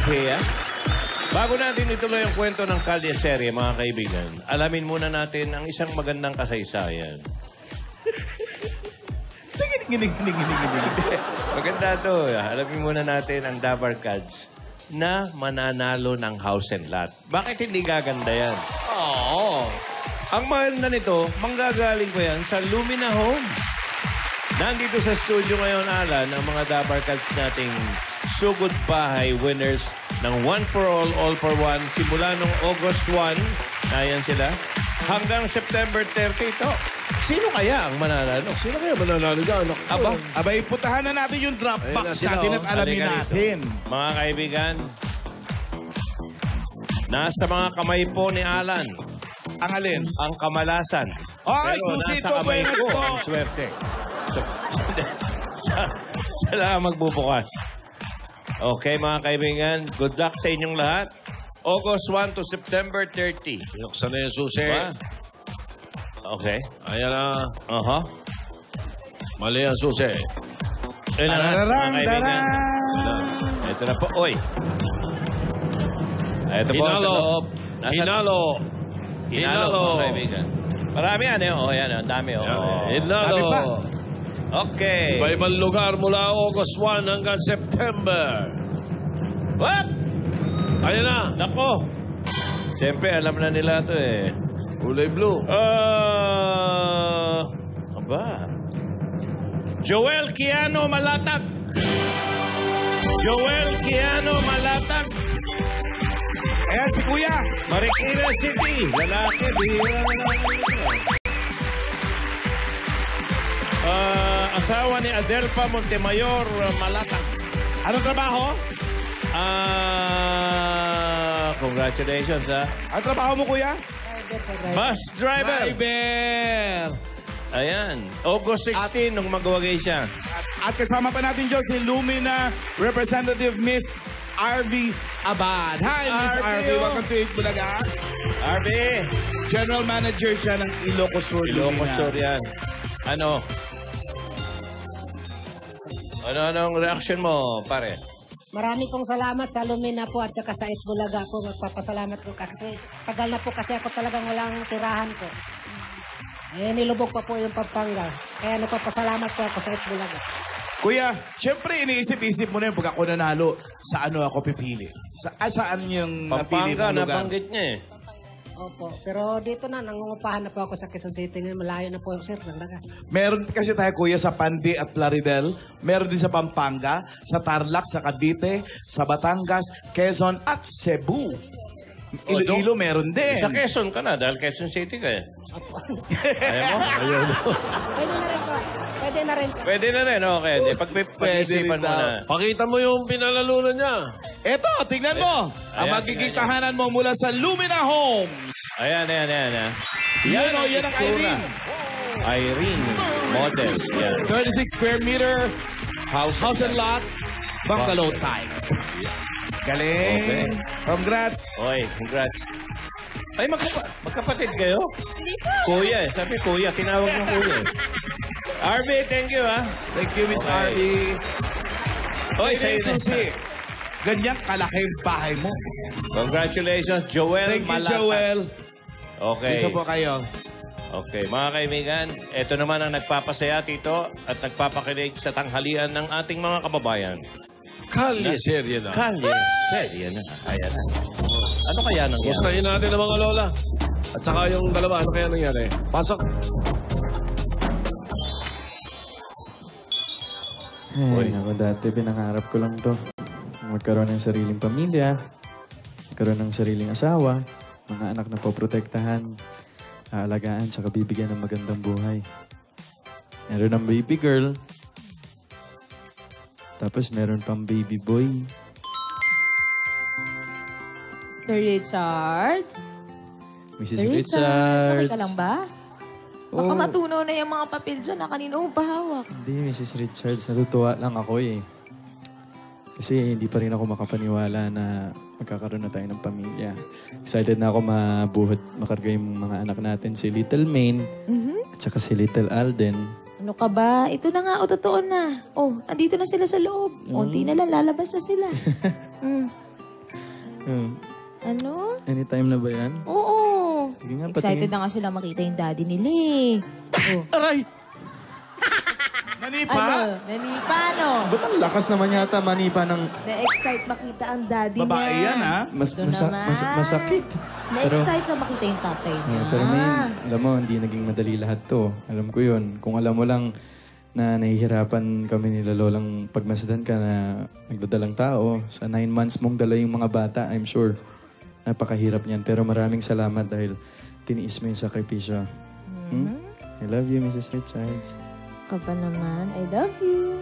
Pia. Bago natin ituloy ang kwento ng Kalye Serye, mga kaibigan, alamin muna natin ang isang magandang kasaysayan. Maganda to. Alamin muna natin ang Dabar Cats na mananalo ng house and lot. Bakit hindi gaganda yan? Oo. Ang maganda nito, manggagaling ko yan sa Lumina Homes. Nandito sa studio ngayon, Alan, ang mga Dabar Cats nating sugod bahay winners ng One for All for One. Simula nung August 1, ayan sila, hanggang September 30 ito. Sino kaya ang mananalo? Sino kaya mananalo dyan? Aba, Abay, putahan na natin yung drop box natin at alamin natin. mga kaibigan, nasa mga kamay po ni Alan Ang alin? ang kamalasan. Ay, Pero susi nasa to, kamay buenas ko po. ang swerte. Sila ang magbubukas. Okay, mga kaibigan, good luck sa inyong lahat. August 1 to September 30. Sinuksan na yung susi. Diba? Okay. Ayan na. Aha. Mali ang susi. Ayun na, Tararang, mga kaibigan. tarang. Ito na po. Oy. Ito po sa Hinalo. loob. Hinalo. Hinalo, mga kaibigan. Marami yan eh. Oh, yan. Ang dami. Oh. Hinalo. Dami pa. Okay. Iba-ibang lugar mula August 1 hanggang September. What? Ayan na. Nako. Siyempre, alam na nila ito eh. Kulay blue. Aba. Joel Kiano Malatag. Joel Kiano Malatag. Ayan, si Kuya. Marikina City. Lalaki. Bihira na naman. Asawa ni Adelpa Montemayor Malatag. Anong trabaho? Congratulations, ha. Ang trabaho mo, Kuya? Bus driver. Driver. Ayan. August 16 nung magwagay siya. At kasama pa natin dyan si Lumina Representative Miss RV Abad. Hi, Miss RV. Welcome to Eat Bulaga. RB. General Manager siya ng Ilocos Sur. Ilocos Sur yan. Anong reaction mo, pare? Marami pong salamat sa Lumina po at saka sa Itbulaga po. Magpapasalamat ko kasi tagal na po kasi ako talagang walang tirahan ko. Eh, nilubog pa po yung Pampanga. Kaya nagpapasalamat po ako sa Itbulaga. Kuya, syempre iniisip-isip mo na yung pag ako nanalo, sa ano ako pipili? Saan yung napili Pampanga, mong lugar? nabanggit niya eh. Opo. Pero dito na, nangungupahan na po ako sa Quezon City. Malayo na po, sir. Talaga. Meron kasi tayo, Kuya, sa Pandi at Plaridel. Meron din sa Pampanga, sa Tarlac, sa Cavite, sa Batangas, Quezon at Cebu. Iloilo meron din. Sa Quezon ka na, dahil Quezon City ka eh. Opo. Ayaw mo? Ayaw mo. Pwede na rin po. Pwede na rin po. Pwede na rin, okay. Pag-isipan mo na. Pakita mo yung pinalalunan niya. Eto, tingnan mo. Ang Ayan, magiging tingnan tahanan mo mula sa Lumina Homes. Ayan. Yan o, yan ang itsura. Irene. Irene model. Yan. 36 square meter house and lot, bungalow type. Galing. Okay. Congrats. Oy, congrats. Ay, magkapatid kayo? Hindi po. Kuya eh. Sabi kuya, tinawag ng kuya eh. RB, thank you ha. Thank you, Miss Okay. RB. Oy, sa'yo na. Susi. Ganyang kalaki yung bahay mo. Congratulations, Joel Thank you, Malata. Joel. Okay. Dito po kayo. Okay, mga kaibigan, ito naman ang nagpapasaya, Tito, at nagpapakilig sa tanghalian ng ating mga kababayan. Kalye serye na. Kalye, serye na. Ayan na. Ano kaya nangyari? Gustahin natin ang mga lola. At saka yung dalawa, ano kaya nangyari? Pasok. Ay, ako dati pinangarap ko lang to. Magkaroon ng sariling pamilya, magkaroon ng sariling asawa, mga anak na poprotektahan, aalagaan, saka bibigyan ng magandang buhay. Meron ng baby girl, tapos meron pang baby boy. Sir Richards? Mrs. Sir Richards. Okay ka lang ba? Baka Oo. matunaw na yung mga papel dyan na kanino mo pahawak. Hindi, Mrs. Richards. Natutuwa lang ako eh. Kasi hindi pa rin ako makapaniwala na magkakaroon na tayo ng pamilya. Excited na ako makarga yung mga anak natin. Si Little Maine at saka si Little Alden. Ano ka ba? Ito na nga, o totoo na. Oh, andito na sila sa loob. Unti na lang, lalabas na sila. Ano? Anytime na ba yan? Oo. Sige nga, Excited patingin. na nga sila makita yung daddy nila eh. Oh. Aray! Manipa? Ano? Nanipa, no? Ba't ang lakas naman yata manipa ng... Na-excite makita ang daddy Babae niya. yan, ha? Masakit. Na-excite na makita yung tatay niya. Pero may, alam mo, hindi naging madali lahat to. Alam ko yun. Kung alam mo lang na nahihirapan kami nila Lolang pagmasdan ka na nagdadalang tao, sa 9 months mong dala yung mga bata, I'm sure, napakahirap niyan. Pero maraming salamat dahil tiniis mo yung sakripisyo. I love you, Mrs. Richards. Ka pa naman. I love you.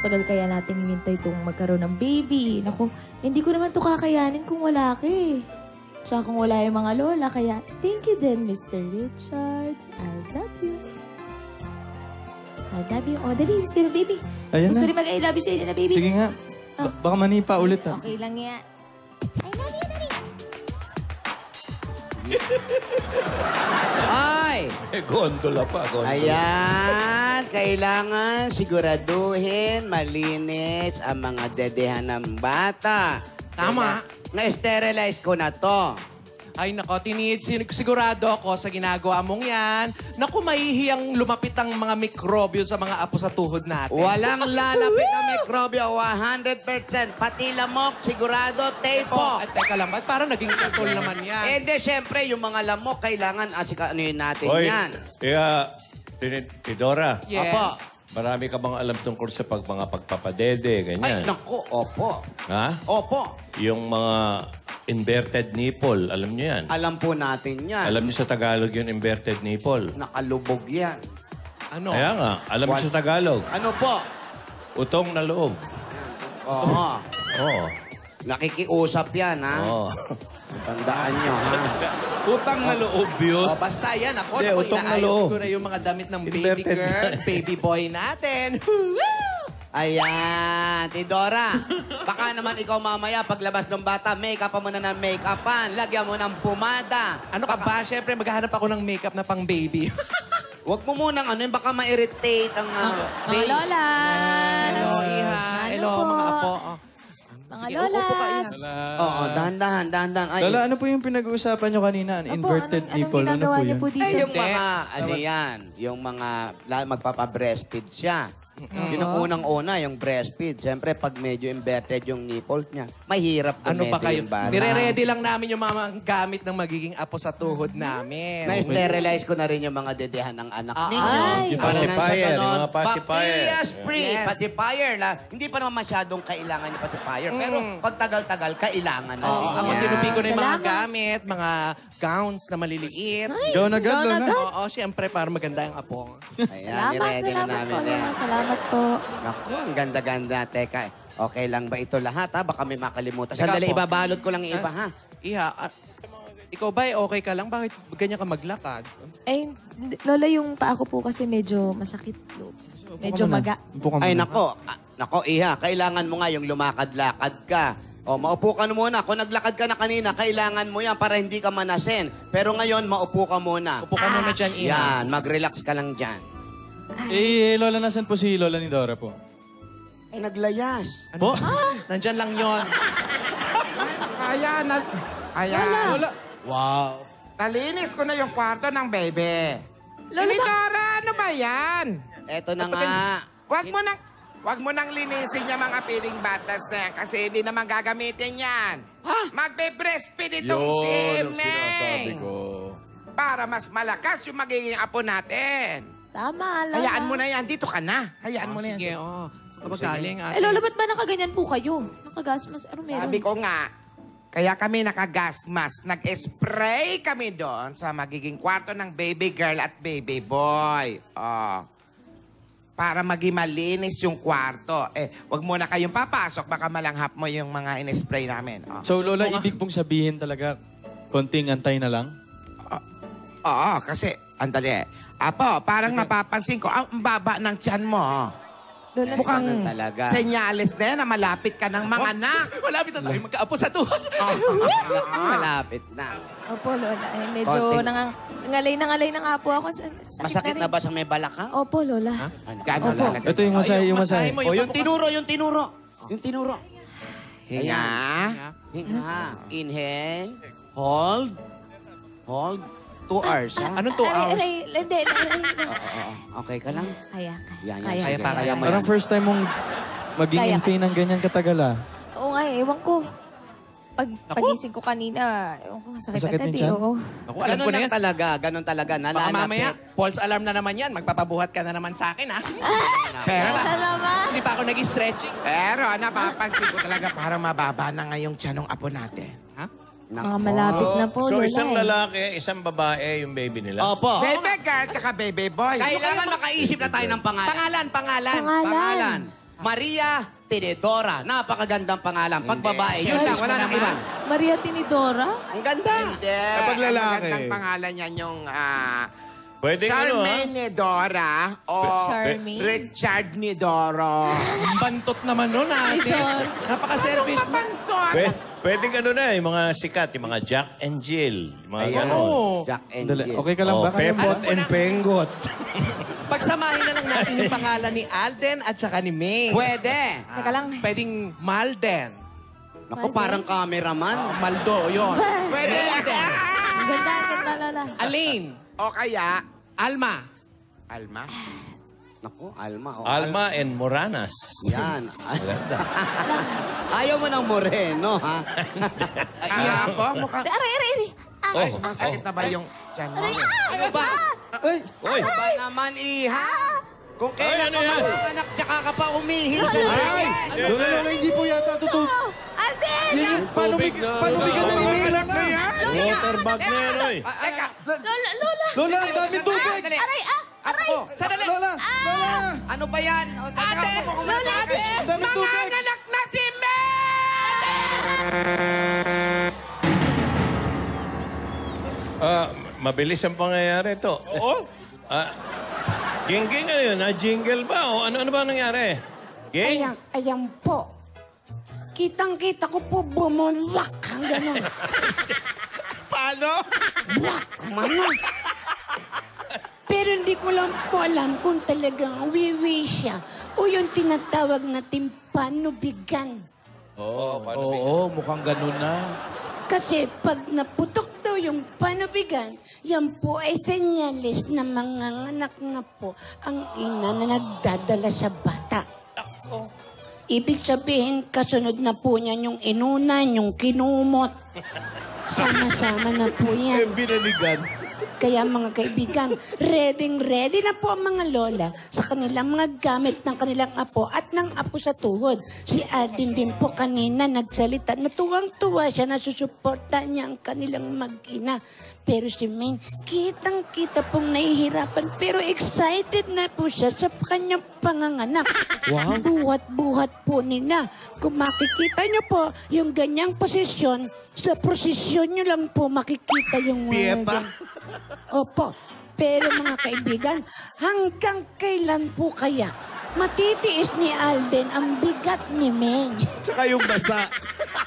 Tagal kaya natin hinintay itong magkaroon ng baby. Naku, hindi ko naman ito kakayanin kung wala ka eh. Tsaka kung wala yung mga lola. Kaya, thank you din, Mr. Richards. I love you. I love you. Oh, dali. Sige, baby. Ayan Gusto na. rin mag-I love you sa'yo na, baby. Sige nga. Baka manipa ulit ha. Okay lang yan. I love you, daddy. Ay! Gondola pa. Gondola. Ayan, kailangan siguraduhin malinis ang mga dedehan ng bata. Tama. Na-sterilize ko na to. Ay nako, sigurado ako sa ginagawa mong yan. Naku, mahihiyang lumapit ang mga mikrobyo sa mga apo sa tuhod natin. Walang lalapit na mikrobyo, 100%. Pati lamok, sigurado, Oh, tapo. at teka lang, ba't parang naging katol naman yan? Eh, di, syempre, yung mga lamok, kailangan ano natin Hoy, yan. kaya, Tidora, Yes. Opo. marami ka bang alam tungkol sa mga pagpapadede, Ay, ganyan? naku, opo. Ha? Opo. Yung mga inverted nipple, alam niyo yan? Alam po natin yan. Alam niyo sa Tagalog yung inverted nipple? Nakalubog yan. Ano? Kaya nga, alam niyo sa Tagalog, Ano po? utong na loob. Oo. Oo. Nakikiusap yan, ha? Oo. Tandaan nyo, ha? Utang na loob yun. Oh, basta yan. Ako, Hindi, naku, utong na inaayos loob. ko na yung mga damit ng baby Inverted girl, na. baby boy natin. Woo! Ayan, Tidora. Baka naman ikaw mamaya, paglabas ng bata, make-up pa muna ng make-upan. Lagyan mo ng pumada. Ano ka ba? Siyempre, maghahanap ako ng makeup na pang baby. Huwag mo munang baka ma-irritate ang Mga face. lola. Hello, Iha. Hello, po? mga apo. Oh. Mga Sige, lola. upo ka, Iha. Oo, dahan-dahan, dahan-dahan. Ay, Lola, ano po yung pinag-uusapan nyo kanina? An inverted anong nipple? Ano ginagawa po niyo yun? po dito? ay, yung Hindi. mga, yung mga magpapa-breastfeed siya. Yun ang unang-una, yung breastfeed. Siyempre, pag medyo inverted yung nipples niya, mahirap Ano pa kayo? yung bata. Nire-ready lang namin yung mga gamit ng magiging apo sa tuhod namin. Na-sterilize ko na rin yung mga dedehan ng anak ninyo. Ay. Yung Para nang sa pacifier, ganon, yung mga pacifier. Bacteria-free. Yes. Pacifier. Hindi pa naman masyadong kailangan yung pacifier. Pero pag tagal-tagal, kailangan na Oo, din ang yan. tinupi ko na yung mga Salamat. gamit, mga gowns na maliliit. Go na agad, Lola. Oo, siyempre, para maganda yung apo. Ayan, Salamat, niredy na salamat namin po. yan. Lola. Salamat po. Naku, ang ganda-ganda. Teka, okay lang ba ito lahat, ha? Baka may makalimutan. Teka Sandali, po. ibabalot ko lang yung iba, ha? Iha, ikaw ba okay ka lang? Bakit ganyan ka maglakad? Eh, Lola, yung paa ko po kasi medyo masakit. Medyo maga. Upo ka Ay, muna. nako, Iha, kailangan mo nga yung lumakad-lakad ka. O, maupo ka na muna. Kung naglakad ka na kanina, kailangan mo yan para hindi ka manasin. Pero ngayon, maupo ka muna. Upo ka muna dyan, Iha. Yan, mag-relax ka lang dyan. Lola, nasan po si Lola ni Dora po? Ay, naglayas. Po? Nandyan lang yon. Ayan, ayan. Lola. Wow. Nalinis ko na yung kwarto ng bebe. Lola, Dora, ano ba yan? Eto na nga. Wag mo nang linisin yung mga piling batas na yan kasi hindi naman gagamitin yan. Magbe-breastfeed itong si Meng. Para mas malakas yung magiging apo natin. Tama, Lola. Hayaan mo na yan. Dito ka na. Hayaan mo na yan. Sige, oh. Saan ka ba galing, ate? Eh, Lola, ba't ba nakaganyan po kayo? Nakagasmas. Ano meron? Sabi ko nga, kaya kami nakagas mask. Nag-spray kami doon sa magiging kwarto ng baby girl at baby boy. Oh. Para maging malinis yung kwarto. Wag muna kayong papasok. Baka malanghap mo yung mga in-spray namin. Oh. So, Lola, ibig pong sabihin talaga, konting antay na lang? Oo, kasi, andali. Apo, parang napapansin ko, ang baba ng tiyan mo. Lola, Mukhang Ganun talaga. senyales na yan na malapit ka ng mga anak. Malapit na tayo magkaapo sa tuhod. Malapit na. Opo, Lola. Eh, medyo Konting- ngalay na nga po ako. Sakit Masakit na rin. ba sa may balakang? Opo, Lola. Ano? Gano'n Opo. lalagay. Ito yung masahe, yung masahe. mo, O, yung tinuro. Yung tinuro. Hinga. Hinga. Inhale. Hold. Hold. 2 hours, ha? Anong 2 hours? Hindi. Okay ka lang? Kaya. Yan, Kaya. Sige, kaya mo yan. Parang first time mong maging Kaya. in pain ng ganyan katagal ah. Oo nga, ewan ko. Pagising ko kanina, ewan ko, sakit Masakit agad din eh. siya? Oo. Naku, alam ko na yan. Ganon talaga. Baka Nalalapit. mamaya, false alarm na naman yan. Magpapabuhat ka na naman sa akin, ha? Pero, Ano naman? Hindi pa ako nag-stretching. pero napapansin ko talaga parang mababa na ngayong tiyan ng apo natin. Ha? Mga malapit na po, So, Lola. isang eh. lalaki, isang babae, yung baby nila. Opo. Baby girl tsaka baby boy. Kailangan makaisip na tayo ng pangalan. Pangalan. Maria Tinidora. Napakagandang pangalan. Pag babae, yun lang. Wala nang iba. Maria Tinidora? Ang ganda. Hindi. Kapag lalaki. Ang magandang pangalan niyan yung Pwede Charmaine Nidora o Charmaine? Richard Nidoro. Ang bantot naman nun, ate. Idol. Napaka-selfish mo. Pwede yung mga sikat, yung mga Jack and Jill. Yung mga ganon. Jack and Dali, Jill. okay ka lang ba? Kaya mo Pepot ba? and Pengot. Pagsamahin na lang natin yung pangalan ni Alden at saka ni May. Pwede. Teka lang. Pwedeng Malden. Naku, parang cameraman. Maldo, yun. Pwede. Ang ganda, Lola. Alain. O kaya, Alma. Alma. Naku, Alma. Alma and Moranas. Yan. Maganda. Ayaw mo ng moreno, ha? Ako, mukhang... Aray. Masakit na ba yung tiyan mo? Ano ba? Uy! Ano ba naman, iha? Kung kailan ano ka yan? manganak, tsaka ka pa umihi. Ay! Lola, hindi po yata totoo. Alden! Paano bigyan na ni Lola na yan? Water bag na yan, oy. Teka, Lola! Lola, ang dami tubig! Aray! Sandali. Lola! Lola! Ano ba yan? ate! Lola, ate! Ang dami tubig! Manganganak na si Mabilis ang pangyayari ito. Oo? Ging-ging ano yun? Jingle ba? O ano ba nangyari? Ging? Ayan po. Kitang-kita ko po bumulwak ang gano'n. Paano? Wak, mama. Pero hindi ko lang po alam kung talagang wiwi siya o yung tinatawag natin panubigan. Oo, mukhang ganun na. Kasi pag naputok daw yung panubigan, yan po ay senyalis na manganganak na po ang ina na nagdadala sa bata. Ibig sabihin, kasunod na po niyan yung inunan, yung kinumot. Sama-sama na po yan. Binaligan. Kaya mga kaibigan, ready na po ang mga lola sa kanilang mga gamit ng kanilang apo at ng apo sa tuhod. Si Alden din po kanina nagsalita na tuwang-tuwa siya na susuporta niya ang kanilang mag-ina. Pero si Maine, kitang-kita pong nahihirapan pero excited na po siya sa kanyang panganganak. Wow. Buhat-buhat po nila. Kung makikita niyo po yung ganyang posisyon, sa prosesyon niyo lang po makikita yung... Pieta. Opo. Pero mga kaibigan, hanggang kailan po kaya matitiis ni Alden ang bigat ni Meng? Tsaka yung basa.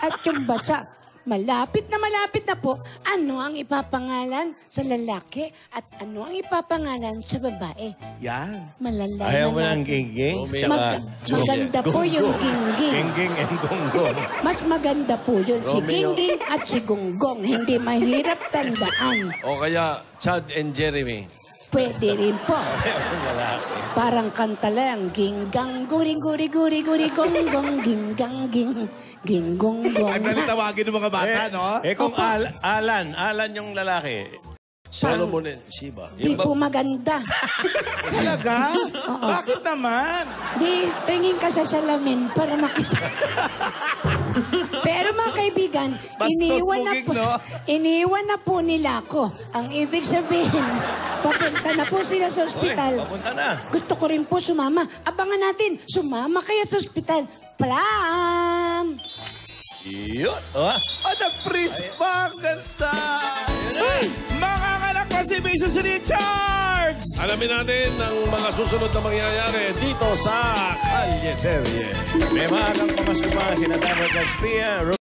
At yung basa, malapit na po, ano ang ipapangalan sa lalaki at ano ang ipapangalan sa babae? Yan. Malalaman Ayaw mo ng natin. ging-ging? Tsaka Maganda po yung gingging. ging-ging and gonggong. Mas maganda po yun. Si Gingging at si Gonggong. Hindi mahirap tandaan. O kaya Chad and Jeremy. Pwede rin po. Parang kanta lang. Ginggang, guri-guri-guri-guri, gonggong, ginggang, ginggong-gong. Ang tawagin ng mga bata, no? Kung Alan yung lalaki. Solomon and Sheba. Di po maganda. Talaga? Bakit naman? Di, tingin ka sa salamin para makita. Pero mga kaibigan, Bastos no? iniwan na po nila ako. Ang ibig sabihin, papunta na po sila sa ospital. Papunta na. Gusto ko rin po sumama. Abangan natin, sumama kaya sa ospital. Plam! Yun. Nag-freeze pa! Ang ganda! Ay! Manganganak pa si Mrs. Richards! Alamin natin ang mga susunod na mangyayari dito sa Kalye Serye. May maagang pamasuma sina Dabar Garcia,